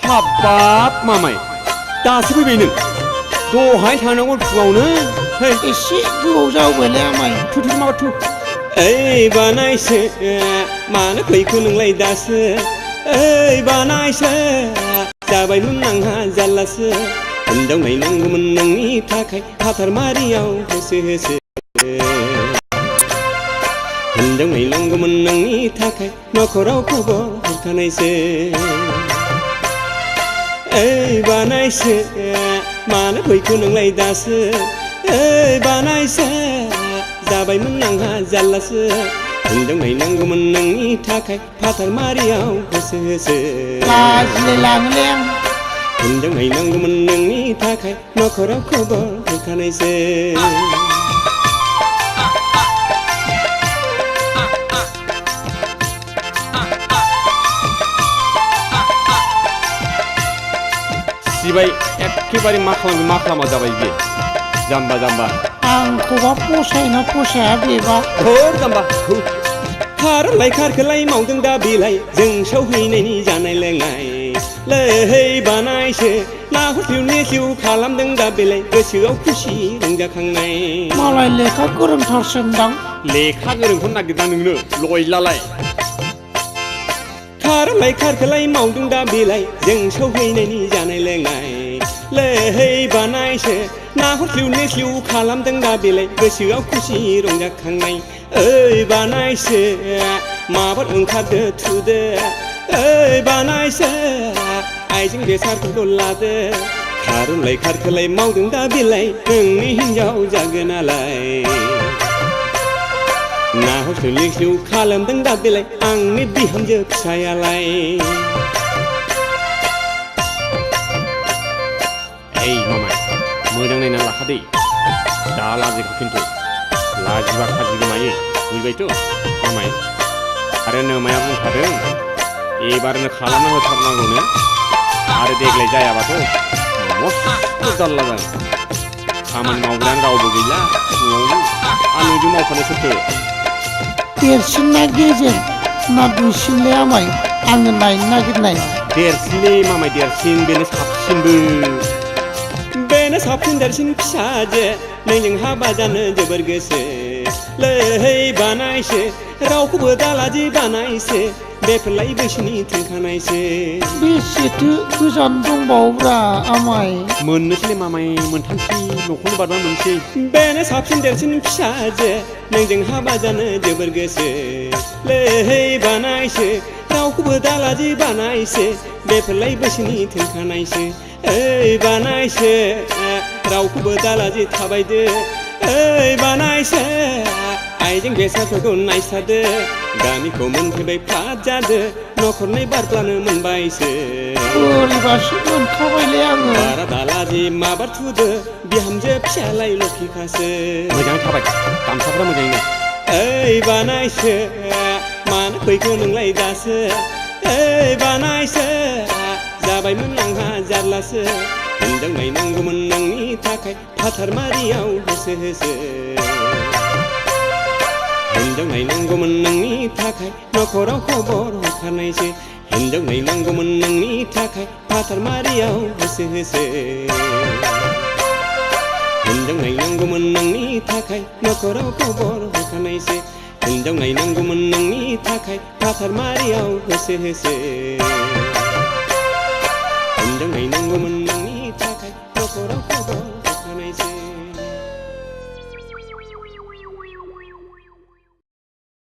हाबाब मामाय दासो फैबाय नों दहाय थांनांगौ फुङावनो एसे गोबाव जाबायलै आमाय थु माबा थु ओइ बानायसो मानो फैखो नोंलाय दासो ओइ बानायसो जाबायमोन आंहा जारलासो हिनजाव नायनांगौमोन नोंनि थाखाय हाथारमारियाव होसो होसो हिनजाव नायनांगौमोन नोंनि थाखाय नखराव खबर हरखानायसो ओइ बानायसो मानो फैखो नोंलाय दासो ओइ बानायसो जाबायमोन आंहा जारलासो हिनजाव नायनांगौमोन नोंनि थाखाय फाथारमारियाव होसो होसो लाजिलाय लाङोलै आं हिनजाव नायनांगौमोन नोंनि थाखाय नखराव खबर हरखानायसो सिबाय एखेबारे मा खालामा जाबाय बे जाम्बा जाम्बा आंखौबा फसायना फसाया बेबा हर जाम्बा खारलाय खारखोलाय मावदों दा बेलाय जों सौहैनायनि जानाय लोंनाय लैहै बानायसो नाहरस्लिउ नेस्लिउ खालामदों दा बेलाय गोसोआव खुसि रंजाखांनाय मालाय लेखा गोरोंथारसोनदां लेखा गोरोंखौ नागिरदां नोंनो लयलालाय खारलाय खारखोलाय मावदों दा बेलाय जों सौहैनायनि जानाय लोंनाय लैहै बानायसो नाहरस्लिउ नेस्लिउ खालामदों दा बेलाय गोसोआव खुसि रंजाखांनाय ओइ बानायसो माबार ओंखारदो थुदो ओइ बानायसो आइजें बेसादफोरखौ लादो खारलाय खारखोलाय मावदों दा बेलाय नोंनि हिनजाव जागोन नालाय नाहरस्लिउ नेस्लिउ खालामदों दा बेलाय आंनि बिहामजो फिसायालाय ओइ मामाय मोजां नायना लाखादै दा लाजिखौ खिन्थु लाजिबा खाजि गोमायो बुझबायथ' मामाय आरो नोमाया बुंखादों एबारनो खालामना होथारनांगौनो आरो देग्लाय जायाबाथ' मस्थ' जारला जागोन खामानि मावग्रायानो रावबो गैला न'आवनो आं नोंजों मावफानो सोरथो देरसिन ना गेजेर ना दुइसिनलै आमाय आङो नायनो नागिरनाय देरसिनलै मामाय देरसिन बेनो साबसिनबो बेनो साबसिन देरसिन फिसाजो नोंजों हाबा जानो जोबोर गोसो लैहै बानायसो रावखौबो दालाजि बानायसो बेफोरलाय बैसोनि थोनखानायसो बेसेथो गोजान दंबावोब्रा आमाय मोननोसैलै मामाय मोनथामसै न'खौनो बारबा मोनसै बेनो साबसिन देरसिन फिसाजो नोंजों हाबा जानो जोबोर गोसो लैहै बानायसो रावखौबो दालाजि बानायसो बेफोरलाय बैसोनि थोनखानायसो ओइ बानायसो रावखौबो दालाजि थाबायदो ओइ बानायसो आइजें बेसादफोरखौ नायसादो गामिखौ मोनफैबाय फाद जादो न'खरनै बारब्लानो मोनबायसो बोरैबासो मोनखाबायलै आङो बारा दालाजि माबार थुदो बिहामजो फिसालाय लखिखासो मोजाङै थाबाय गामसाफ्रा मोजाङैनो ओइ बानायसो मानो फैखो नोंलाय दासो ओइ बानायसो जाबायमोन आंहा जारलासो हिनजाव नायनांगौमोन नोंनि थाखाय फाथारमारियाव होसो होसो हिनजाव नायनांगौमोन नोंनि थाखाय नखराव खबर हरखानायसो हिनजाव नायनांगौमोन नोंनि थाखाय फाथारमारियाव होसो होसो हिनजाव नायनांगौमोन नोंनि थाखाय नखराव खबर हरखानायसो हिनजाव नायनांगौमोन नोंनि थाखाय फाथारमारियाव होसो होसो हिनजाव नायनांगौमोन